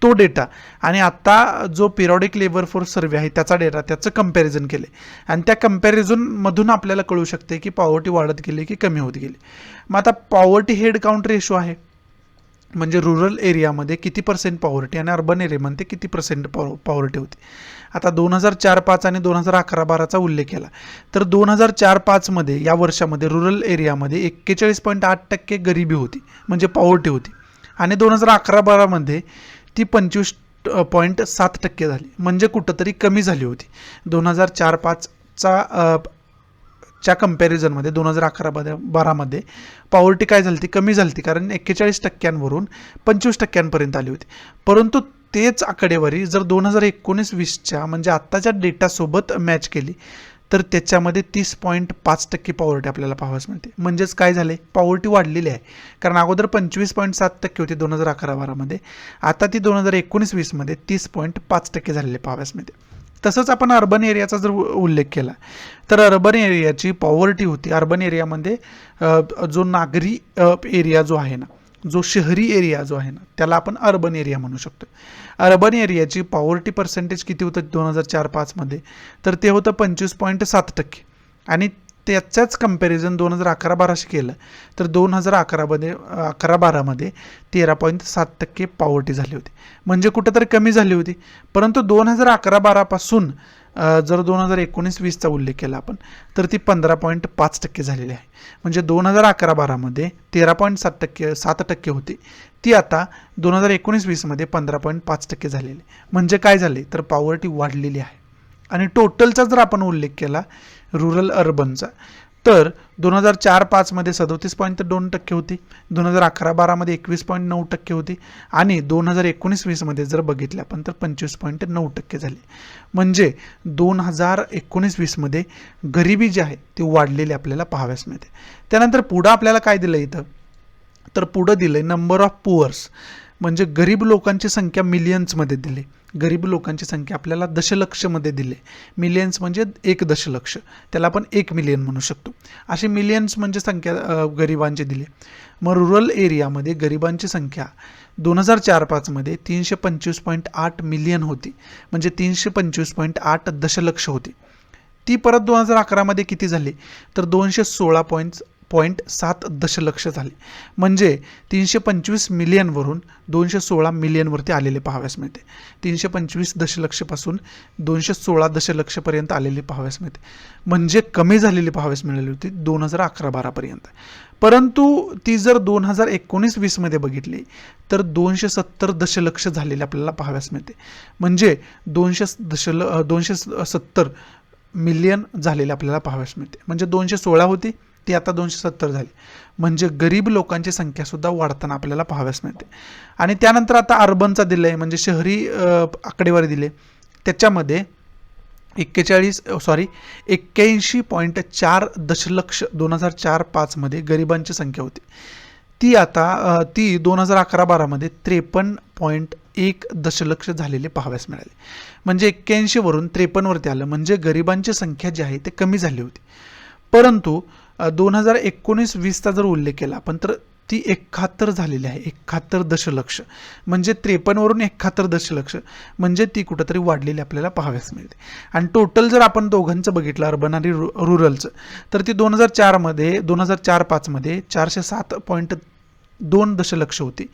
A: तो डेटा आणि आता जो पिरियॉडिक लेबर फोर्स सर्वे आहे त्याचा डेटा त्याचं कंपॅरिझन केले आणि त्या कंपॅरिझनमधून आपल्याला कळू शकते की पॉवर्टी वाढत गेली की कमी होत गेली. मग आता पॉवर्टी हेड काउंट रेशो आहे म्हणजे रुरल एरियामध्ये किती % पॉवर्टी आणि अर्बन एरियामध्ये किती % पॉवर्टी होती. आता 2004-05 आणि 2011-12चा उल्लेख केला तर 2004-05 मध्ये या वर्षामध्ये रुरल एरियामध्ये 41.8% गरिबी होती म्हणजे पॉवर्टी होती आणि 2011-12मध्ये ती 25.7% झाली म्हणजे कुठंतरी कमी झाली होती. 2004-05चा च्या कंपॅरिझनमध्ये 2011-12मध्ये पॉवर्टी काय झाली ती कमी झाली ती कारण 41%वरून 25%पर्यंत आली होती. परंतु तेच आकडेवारी जर 2019-20च्या म्हणजे आत्ताच्या डेटासोबत मॅच केली तर त्याच्यामध्ये 30.5% पॉवर्टी आपल्याला पाहावयास मिळते. म्हणजेच काय झाले पॉवर्टी वाढलेली आहे कारण अगोदर 25.7% होती 2011-12मध्ये, आता ती 2019-20मध्ये 30.5% झालेली पाहावयास मिळते. तसंच आपण अर्बन एरियाचा जर उल्लेख केला तर अर्बन एरियाची पॉवर्टी होती अर्बन एरियामध्ये जो नागरी एरिया जो आहे ना जो शहरी एरिया जो आहे ना त्याला आपण अर्बन एरिया म्हणू शकतो. अर्बन एरियाची पॉवर्टी पर्सेंटेज किती होतं 2004-05 मध्ये तर ते होतं 25.7% आणि त्याच्याच कंपॅरिझन 2011-12शी केलं तर 2011-12मध्ये 13.7% पॉवर्टी झाली होती म्हणजे कुठंतरी कमी झाली होती. परंतु 2011-12 पासून जर 2019-20चा उल्लेख केला आपण तर ती 15.5% झालेली आहे म्हणजे 2011-12मध्ये 13.7% होती ती आता 2019-20मध्ये 15.5% झालेली म्हणजे काय झाले तर पॉवर्टी वाढलेली आहे. आणि टोटलचा जर आपण उल्लेख केला रुरल अर्बनचा तर 2004-05 मध्ये 37.2% होती, 2011-12 मध्ये 21.9% होती आणि 2019-20 मध्ये जर बघितलं आपण तर 25.9% झाली. म्हणजे 2019-20 मध्ये गरिबी जी आहे ती वाढलेली आपल्याला पाहाव्यास मिळते. त्यानंतर पुढं आपल्याला काय दिलं इथं तर पुढं दिलंय नंबर ऑफ पुअर्स म्हणजे गरीब लोकांची संख्या मिलियन्समध्ये दिली. गरीब लोकांची संख्या आपल्याला दशलक्षमध्ये दिली. मिलियन्स म्हणजे 1 दशलक्ष त्याला आपण 1 मिलियन म्हणू शकतो. अशी मिलियन्स म्हणजे संख्या गरिबांची दिली. मग रुरल एरियामध्ये गरिबांची संख्या 2004-05 मध्ये 325.8 मिलियन होती म्हणजे 325.8 दशलक्ष होती. ती परत 2011 मध्ये किती झाली तर 216.7 दशलक्ष झाले म्हणजे 325 मिलियनवरून 216 मिलियनवरती आलेले पाहाव्यास मिळते. 325 दशलक्षपासून 216 दशलक्षपर्यंत आलेली पाहाव्यास मिळते म्हणजे कमी झालेली पाहाव्यास मिळाली होती 2011-12पर्यंत. परंतु ती जर 2019-20 मध्ये बघितली तर 270 दशलक्ष झालेले आपल्याला पाहाव्यास मिळते म्हणजे 270 मिलियन झालेले आपल्याला पाहाव्यास मिळते म्हणजे 216 होती ती आता 270 झाली. म्हणजे गरीब लोकांची संख्यासुद्धा वाढताना आपल्याला पाहाव्यास मिळते. आणि त्यानंतर आता अर्बनचा दिलं आहे, म्हणजे शहरी आकडेवारी दिले, त्याच्यामध्ये 81.4 दशलक्ष 2004-05 गरिबांची संख्या होती. ती आता 2011-12 53.1 दशलक्ष झालेले पाहाव्यास मिळाले. म्हणजे 81 वरून 53 वरती आलं, म्हणजे गरिबांची संख्या जी आहे ते कमी झाली होती. परंतु 2019-20चा जर उल्लेख केला आपण तर ती 71 झालेली आहे, 71 दशलक्ष, म्हणजे 53 वरून 71 दशलक्ष, म्हणजे ती कुठंतरी वाढलेली आपल्याला पाहाव्यास मिळते. आणि टोटल जर आपण दोघांचं बघितलं अर्बन आणि रुरलचं, तर ती 2004-05 407.2 दशलक्ष होती.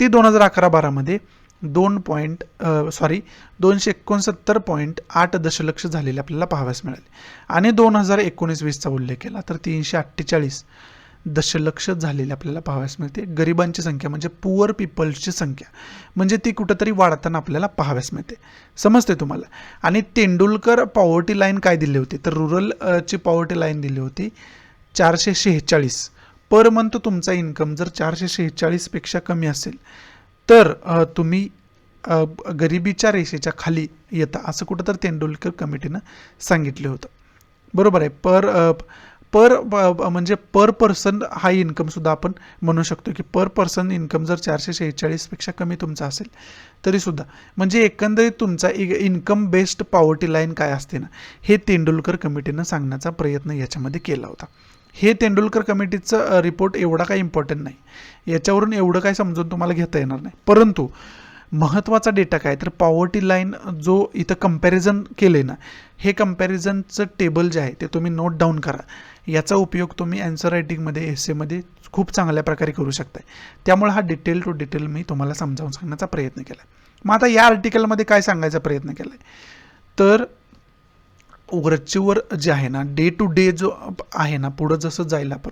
A: ती 2011-12 269.8 दशलक्ष झालेले आपल्याला पाहाव्यास मिळाले. आणि 2019-20चा उल्लेख केला तर 348 दशलक्ष झालेले आपल्याला पाहाव्यास मिळते. गरिबांची संख्या म्हणजे पुअर पीपल्सची संख्या, म्हणजे ती कुठंतरी वाढताना आपल्याला पाहाव्यास मिळते. समजते तुम्हाला. आणि तेंडुलकर पॉवर्टी लाईन काय दिली होती, तर रुरलची पॉवर्टी लाईन दिली होती 446 पर मंथ. तुमचा इन्कम जर 446 पेक्षा कमी असेल तर तुम्ही गरिबीच्या रेषेच्या खाली येता, असं कुठं तर तेंडुलकर कमिटीनं सांगितलं होतं. बरोबर आहे. म्हणजे पर पर्सन हा इन्कमसुद्धा आपण म्हणू शकतो की पर पर्सन इन्कम जर 446 पेक्षा कमी तुमचा असेल तरीसुद्धा, म्हणजे एकंदरीत तुमचा इन्कम बेस्ड पॉवर्टी लाईन काय असते ना, हे तेंडुलकर कमिटीनं सांगण्याचा प्रयत्न याच्यामध्ये केला होता. हे तेंडुलकर कमिटीचं रिपोर्ट एवढा काही इम्पॉर्टंट नाही, याच्यावरून एवढं काय समजून तुम्हाला घेता येणार नाही. परंतु महत्त्वाचा डेटा काय, तर पॉवर्टी लाईन जो इथं कंपॅरिझन केले ना, हे कंपॅरिझनचं टेबल जे आहे ते तुम्ही नोट डाऊन करा. याचा उपयोग तुम्ही आन्सर रायटिंगमध्ये एसेमध्ये खूप चांगल्या प्रकारे करू शकताय. त्यामुळे हा डिटेल टू डिटेल मी तुम्हाला समजावून सांगण्याचा प्रयत्न केला. मग आता या आर्टिकलमध्ये काय सांगायचा प्रयत्न केला आहे, तर वरचीवर जे आहे ना, डे टू डे जो आहे ना, पुढं जसं जाईल आपण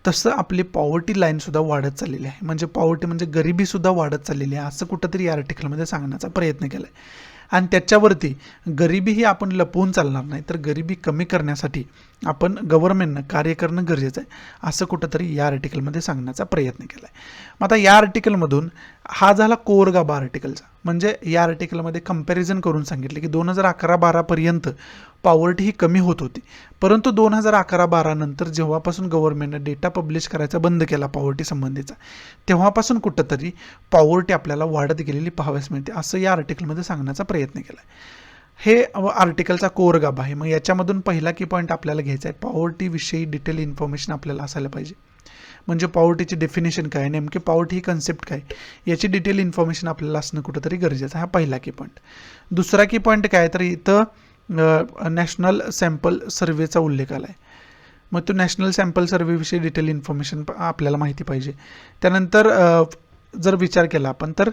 A: तसं आपली पॉवर्टी लाईनसुद्धा वाढत चाललेली आहे. म्हणजे पॉवर्टी म्हणजे गरिबीसुद्धा वाढत चाललेली आहे, असं कुठंतरी या आर्टिकलमध्ये सांगण्याचा प्रयत्न केला आहे. आणि त्याच्यावरती गरिबी ही आपण लपवून चालणार नाही, तर गरिबी कमी करण्यासाठी आपण गव्हर्नमेंटनं कार्य करणं गरजेचं आहे, असं कुठंतरी या आर्टिकलमध्ये सांगण्याचा प्रयत्न केला आहे. मग आता या आर्टिकलमधून हा झाला कोर गाभा आर्टिकलचा, म्हणजे या आर्टिकलमध्ये कंपॅरिझन करून सांगितले की 2011-12 पॉवर्टी ही कमी होत होती, परंतु 2011-12 नंतर जेव्हापासून गव्हर्नमेंटनं डेटा पब्लिश करायचा बंद केला पॉवर्टी संबंधीचा, तेव्हापासून कुठंतरी पॉवर्टी आपल्याला वाढत गेलेली पाहाव्यास मिळते, असं या आर्टिकलमध्ये सांगण्याचा प्रयत्न केला आहे. हे आर्टिकलचा कोर गाभा आहे. मग याच्यामधून पहिला की पॉईंट आपल्याला घ्यायचा आहे, पॉवर्टीविषयी डिटेल इन्फॉर्मेशन आपल्याला असायला पाहिजे. म्हणजे पॉवर्टीची डेफिनेशन काय, नेमके पॉवर्टी ही कन्सेप्ट काय, याची डिटेल इन्फॉर्मेशन आपल्याला असणं कुठंतरी गरजेचं आहे. हा पहिला की पॉईंट. दुसरा की पॉईंट काय, तर इथं नॅशनल सॅम्पल सर्वेचा उल्लेख आला आहे. मग तो नॅशनल सॅम्पल सर्वेविषयी डिटेल इन्फॉर्मेशन आपल्याला माहिती पाहिजे. त्यानंतर जर विचार केला आपण तर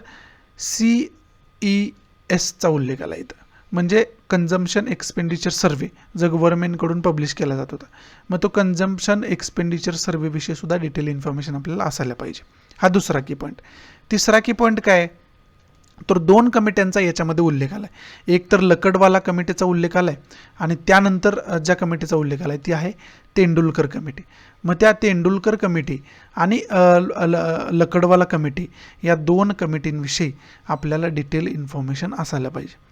A: CESचा उल्लेख आला इथं, म्हणजे कन्झम्पशन एक्सपेंडिचर सर्वे जो गव्हर्नमेंटकडून पब्लिश केला जात होता. मग तो कन्झम्पशन एक्सपेंडिचर सर्वेविषयी सुद्धा डिटेल इन्फॉर्मेशन आपल्याला असायला पाहिजे. हा दुसरा की पॉईंट. तिसरा की पॉईंट काय, तर 2 कमिट्यांचा याच्यामध्ये उल्लेख आला आहे. एक तर लकडवाला कमिटीचा उल्लेख आला आहे आणि त्यानंतर ज्या कमिटीचा उल्लेख आला आहे ती आहे तेंडुलकर कमिटी. मग त्या तेंडुलकर कमिटी आणि लकडवाला कमिटी या 2 कमिटींविषयी आपल्याला डिटेल इन्फॉर्मेशन असायला पाहिजे.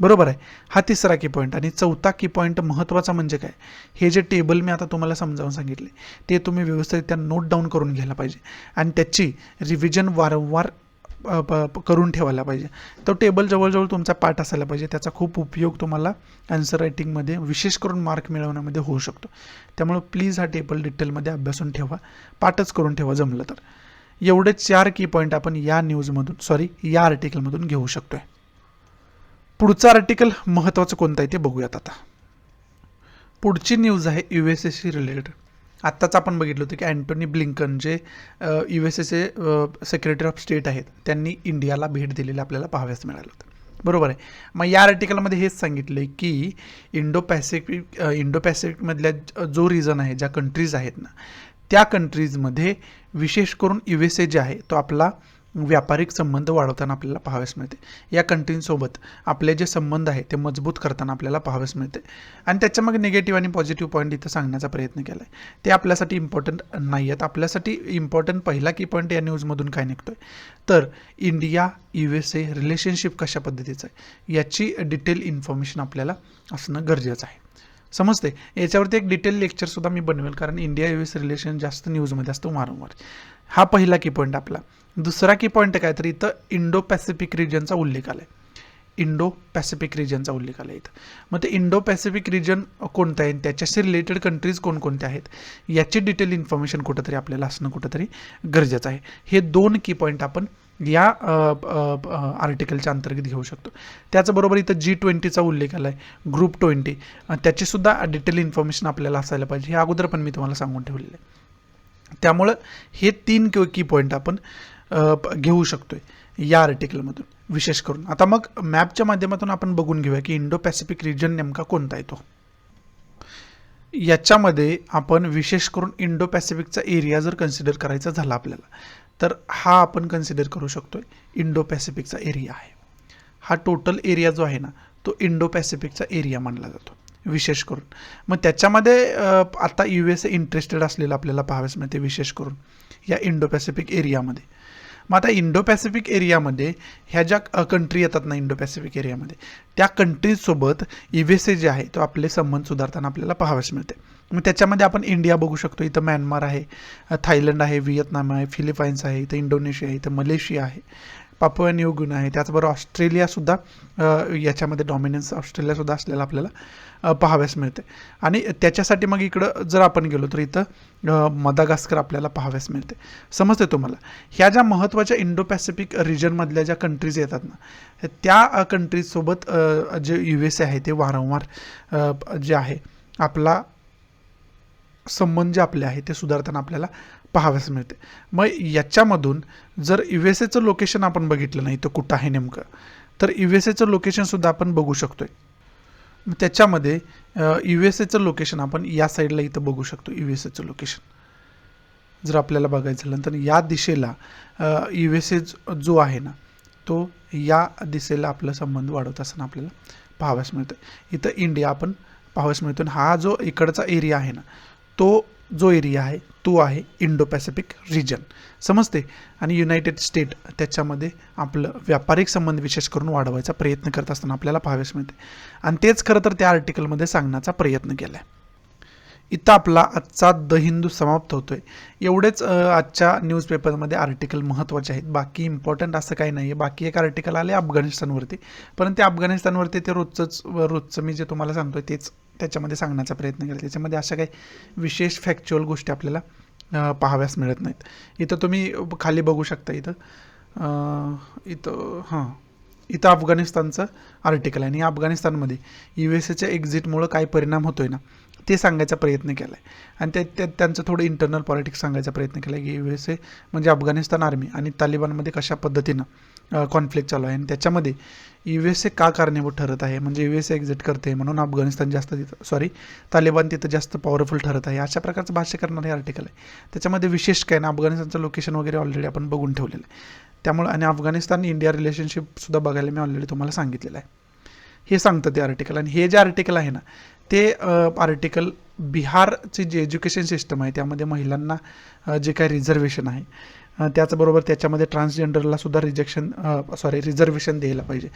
A: बरोबर आहे. हा तिसरा की पॉईंट. आणि चौथा की पॉईंट महत्त्वाचा म्हणजे काय, हे जे टेबल मी आता तुम्हाला समजावून सांगितले ते तुम्ही व्यवस्थितरित्या नोट डाऊन करून घ्यायला पाहिजे आणि त्याची रिव्हिजन वारंवार करून ठेवायला पाहिजे. तो टेबल जवळजवळ तुमचा पाठ असायला पाहिजे. त्याचा खूप उपयोग तुम्हाला आन्सर रायटिंगमध्ये विशेष करून मार्क मिळवण्यामध्ये होऊ शकतो. त्यामुळे प्लीज हा टेबल डिटेलमध्ये अभ्यासून ठेवा, पाठच करून ठेवा जमलं तर. एवढे 4 की पॉईंट आपण या या आर्टिकलमधून घेऊ शकतो आहे. पुढचं आर्टिकल महत्त्वाचं कोणतं आहे ते बघूयात आता. पुढची न्यूज आहे USAशी रिलेटेड. आत्ताच आपण बघितलं होतं की अँटोनी ब्लिंकन जे USAचे सेक्रेटरी ऑफ स्टेट आहेत त्यांनी इंडियाला भेट दिलेली आपल्याला पाहाव्यास मिळालं होतं. बरोबर आहे. मग या आर्टिकलमध्ये हेच सांगितलं की इंडो पॅसिफिकमधल्या जो रिजन आहे, ज्या कंट्रीज आहेत ना, त्या कंट्रीजमध्ये विशेष करून USA जे आहे तो आपला व्यापारिक संबंध वाढवताना आपल्याला पाहावयास मिळते. या कंट्रींसोबत आपले जे संबंध आहे ते मजबूत करताना आपल्याला पाहावयास मिळते. आणि त्याच्यामागे निगेटिव्ह आणि पॉझिटिव्ह पॉईंट इथं सांगण्याचा प्रयत्न केला आहे. ते आपल्यासाठी इम्पॉर्टंट नाही आहेत. आपल्यासाठी इम्पॉर्टंट पहिला की पॉईंट या न्यूजमधून काय निघतोय तर इंडिया USA रिलेशनशिप कशा पद्धतीचं आहे याची डिटेल इन्फॉर्मेशन आपल्याला असणं गरजेचं आहे. समजते. याच्यावरती एक डिटेल लेक्चरसुद्धा मी बनवेल, कारण इंडिया US रिलेशन जास्त न्यूजमध्ये असतो वारंवार. हा पहिला की पॉईंट आपला. दुसरा की पॉईंट काय तर इथं इंडो पॅसिफिक रिजनचा उल्लेख आला आहे. इंडो पॅसिफिक रिजनचा उल्लेख आला इथं. मग ते इंडो पॅसिफिक रिजन कोणतं आहे, त्याच्याशी रिलेटेड कंट्रीज कोणकोणत्या आहेत याची डिटेल इन्फॉर्मेशन कुठंतरी आपल्याला असणं कुठंतरी गरजेचं आहे. हे दोन की पॉईंट आपण या आर्टिकलच्या अंतर्गत घेऊ शकतो. त्याचबरोबर इथं G20चा उल्लेख आला आहे, ग्रुप 20, त्याचीसुद्धा डिटेल इन्फॉर्मेशन आपल्याला असायला पाहिजे. हे अगोदर पण मी तुम्हाला सांगून ठेवलेलं आहे. त्यामुळं हे 3 की पॉईंट आपण घेऊ शकतोय या आर्टिकलमधून विशेष करून. आता मग मॅपच्या माध्यमातून आपण बघून घेऊया की इंडो पॅसिफिक रिजन नेमका कोणता आहे तो. याच्यामध्ये आपण विशेष करून इंडो पॅसिफिकचा एरिया जर कन्सिडर करायचा झाला आपल्याला तर हा आपण कन्सिडर करू शकतोय इंडो पॅसिफिकचा एरिया आहे. हा टोटल एरिया जो आहे ना तो इंडो पॅसिफिकचा एरिया मानला जातो विशेष करून. मग त्याच्यामध्ये आता USA इंटरेस्टेड असलेलं आपल्याला पाहावयास मिळते विशेष करून या इंडो पॅसिफिक एरियामध्ये. मग आता इंडो पॅसिफिक एरियामध्ये ह्या ज्या कंट्री येतात ना इंडो पॅसिफिक एरियामध्ये त्या कंट्रीजसोबत USA जे आहे तो आपले संबंध सुधारताना आपल्याला पाहावयास मिळते. मग त्याच्यामध्ये आपण इंडिया बघू शकतो, इथं म्यानमार आहे, थायलंड आहे, व्हिएतनाम आहे, फिलिपाईन्स आहे, इथं इंडोनेशिया आहे, इथं मलेशिया आहे, पापुआ न्यू गिनी आहे. त्याचबरोबर ऑस्ट्रेलियासुद्धा याच्यामध्ये डॉमिनन्स ऑस्ट्रेलियासुद्धा असलेला आपल्याला पाहाव्यास मिळते. आणि त्याच्यासाठी मग इकडं जर आपण गेलो तर इथं मदागास्कर आपल्याला पाहाव्यास मिळते. समजते तुम्हाला. ह्या ज्या महत्त्वाच्या इंडो पॅसिफिक रिजनमधल्या ज्या कंट्रीज येतात ना त्या कंट्रीजसोबत जे USA आहे ते वारंवार जे आहे आपला संबंध जे आपले आहे ते सुधारताना आपल्याला पाहाव्यास मिळते. मग याच्यामधून जर USAचं लोकेशन आपण बघितलं नाही तर कुठं आहे नेमकं तर USAचं लोकेशनसुद्धा आपण बघू शकतोय. मग त्याच्यामध्ये USAचं लोकेशन आपण या साईडला इथं बघू शकतो. USAचं लोकेशन जर आपल्याला बघायचं झालं तर या दिशेला USA जो आहे ना तो या दिशेला आपला संबंध वाढवत असताना आपल्याला पाहाव्यास मिळतं. इथं इंडिया आपण पाहाव्यास मिळतो. हा जो इकडचा एरिया आहे ना तो जो एरिया आहे तो आहे इंडो पॅसिफिक रिजन. समजते. आणि युनायटेड स्टेट त्याच्यामध्ये आपलं व्यापारिक संबंध विशेष करून वाढवायचा प्रयत्न करत असताना आपल्याला पाहाव्यास मिळते. आणि तेच खरं तर त्या आर्टिकलमध्ये सांगण्याचा प्रयत्न केला आहे. इथं आपला आजचा द हिंदू समाप्त होतोय. एवढेच आजच्या न्यूजपेपरमध्ये आर्टिकल महत्त्वाचे आहेत. बाकी इम्पॉर्टंट असं काही नाही आहे. बाकी एक आर्टिकल आले अफगाणिस्तानवरती, पण ते अफगाणिस्तानवरती ते रोजचं मी जे तुम्हाला सांगतोय तेच त्याच्यामध्ये सांगण्याचा प्रयत्न केला. त्याच्यामध्ये अशा काही विशेष फॅक्च्युअल गोष्टी आपल्याला पाहाव्यास मिळत नाहीत. इथं तुम्ही खाली बघू शकता. इथं अफगाणिस्तानचं आर्टिकल आहे आणि अफगाणिस्तानमध्ये USAच्या एक्झिटमुळं काय परिणाम होतोय ना ते सांगायचा प्रयत्न केला आहे. आणि त्यांचं थोडं इंटरनल पॉलिटिक्स सांगायचा प्रयत्न केला आहे की USA म्हणजे अफगाणिस्तान आर्मी आणि तालिबानमध्ये कशा पद्धतीनं कॉन्फ्लिक्ट चालू आहे आणि त्याच्यामध्ये USA का कारणीभूत ठरत आहे. म्हणजे USA एक्झिट करते म्हणून अफगाणिस्तान तालिबान तिथं जास्त पॉवरफुल ठरत आहे. अशा प्रकारचं भाष्य करणारे आर्टिकल आहे. त्याच्यामध्ये विशेष काय ना अफगाणिस्तानचं लोकेशन वगैरे ऑलरेडी आपण बघून ठेवलेलं आहे. त्यामुळे आणि अफगाणिस्तान इंडिया रिलेशनशिपसुद्धा बघायला मी ऑलरेडी तुम्हाला सांगितलेलं आहे. हे सांगतं ते आर्टिकल. आणि हे जे आर्टिकल आहे ना ते आर्टिकल बिहारची जी एज्युकेशन सिस्टम आहे त्यामध्ये महिलांना जे काही रिझर्वेशन आहे त्याचबरोबर त्याच्यामध्ये ट्रान्सजेंडरला सुद्धा रिझर्वेशन द्यायला पाहिजे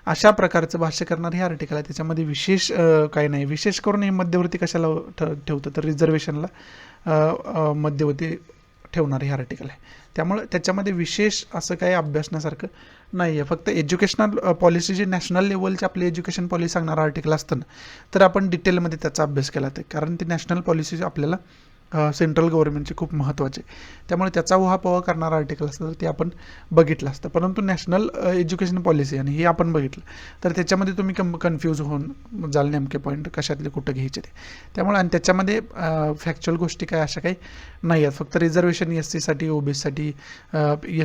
A: अशा प्रकारचं भाष्य करणारं हे आर्टिकल आहे. त्याच्यामध्ये विशेष काही नाही. विशेष करून हे मध्यवर्ती कशाला ठेवतं तर रिझर्वेशनला मध्यवर्ती ठेवणारं हे आर्टिकल आहे. त्यामुळे त्याच्यामध्ये विशेष असं काही अभ्यासण्यासारखं नाही आहे. फक्त एज्युकेशनल पॉलिसी जी नॅशनल लेवलची आपली एज्युकेशन पॉलिसी सांगणारं आर्टिकल असतं ना तर आपण डिटेलमध्ये त्याचा अभ्यास केला तर कारण ती नॅशनल पॉलिसी आपल्याला सेंट्रल गव्हर्नमेंटची खूप महत्त्वाची आहे. त्यामुळे त्याचा उहापोहा करणारा आर्टिकल असतं तर ते आपण बघितलं असतं. परंतु नॅशनल एज्युकेशन पॉलिसी आणि हे आपण बघितलं तर त्याच्यामध्ये तुम्ही कन्फ्यूज होऊन जाल नेमके पॉईंट कशातले कुठं घ्यायचे ते. त्यामुळे आणि त्याच्यामध्ये फॅक्च्युअल गोष्टी काय अशा काही नाही आहेत. फक्त रिझर्वेशन SCसाठी OBCसाठी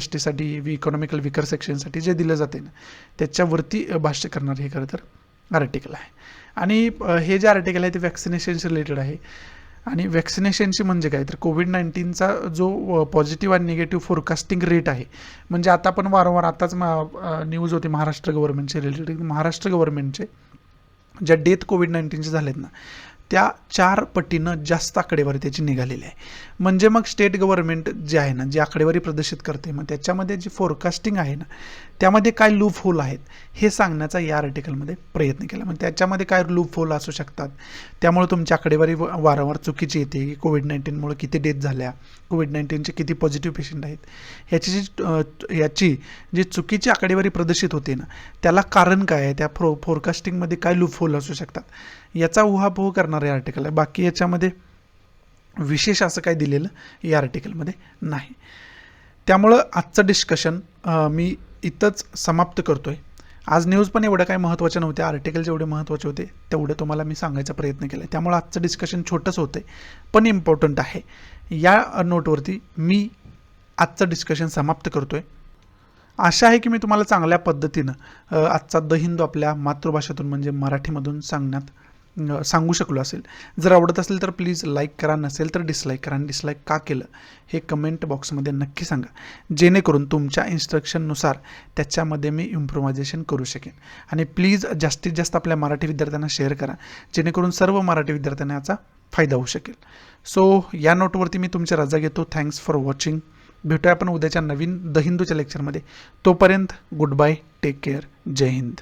A: STसाठी इकॉनॉमिकल विकर सेक्शनसाठी जे दिलं जाते ना त्याच्यावरती भाष्य करणार हे खरं तर आर्टिकल आहे. आणि हे जे आर्टिकल आहे ते वॅक्सिनेशनशी रिलेटेड आहे. आणि वॅक्सिनेशनची म्हणजे काय तर कोविड-19चा जो पॉझिटिव्ह आणि निगेटिव्ह फोरकास्टिंग रेट आहे, म्हणजे आता आपण वारंवार आताच न्यूज होती महाराष्ट्र गव्हर्नमेंटचे रिलेटेड, महाराष्ट्र गव्हर्नमेंटचे ज्या डेथ कोविड-19चे झालेत ना, त्या 4 पटीनं जास्त आकडेवारी त्याची निघालेली आहे. म्हणजे मग स्टेट गव्हर्नमेंट जे आहे ना, जी आकडेवारी प्रदर्शित करते, मग त्याच्यामध्ये जी फोरकास्टिंग आहे ना, त्यामध्ये काय लूप होल आहेत हे सांगण्याचा या आर्टिकलमध्ये प्रयत्न केला. मग त्याच्यामध्ये काय लूप होल असू शकतात, त्यामुळे तुमची आकडेवारी वारंवार चुकीची येते, की कोविड-19मुळे किती डेथ झाल्या, कोविड-19चे किती पॉझिटिव्ह पेशंट आहेत, याची जी चुकीची आकडेवारी प्रदर्शित होते ना, त्याला कारण काय आहे, त्या फोरकास्टिंगमध्ये काय लूप होल असू शकतात, याचा उहापोह करणारे आर्टिकल आहे. बाकी याच्यामध्ये विशेष असं काय दिलेलं या आर्टिकलमध्ये नाही. त्यामुळं आजचं डिस्कशन मी इथंच समाप्त करतोय. आज न्यूज पण एवढ्या काही महत्त्वाच्या नव्हत्या, आर्टिकल जेवढे महत्त्वाचे होते तेवढे तुम्हाला मी सांगायचा प्रयत्न केला. त्यामुळे आजचं डिस्कशन छोटंच होतं पण इम्पॉर्टंट आहे. या नोटवरती मी आजचं डिस्कशन समाप्त करतोय. आशा आहे की मी तुम्हाला चांगल्या पद्धतीनं आजचा द हिंदू आपल्या मातृभाषेतून म्हणजे मराठीमधून सांगू शकलो असेल. जर आवडत असेल तर प्लीज लाईक करा, नसेल तर डिसलाईक करा. आणि डिसलाईक का केलं हे कमेंट बॉक्समध्ये नक्की सांगा, जेणेकरून तुमच्या इन्स्ट्रक्शननुसार त्याच्यामध्ये मी इम्प्रोव्हायझेशन करू शकेन. आणि प्लीज जास्तीत जास्त आपल्या मराठी विद्यार्थ्यांना शेअर करा, जेणेकरून सर्व मराठी विद्यार्थ्यांना याचा फायदा होऊ शकेल. सो या नोटवरती मी तुमची रजा घेतो. Thanks for watching. भेटूया आपण उद्याच्या नवीन द हिंदूच्या लेक्चरमध्ये. तोपर्यंत गुड बाय, टेक केअर, जय हिंद.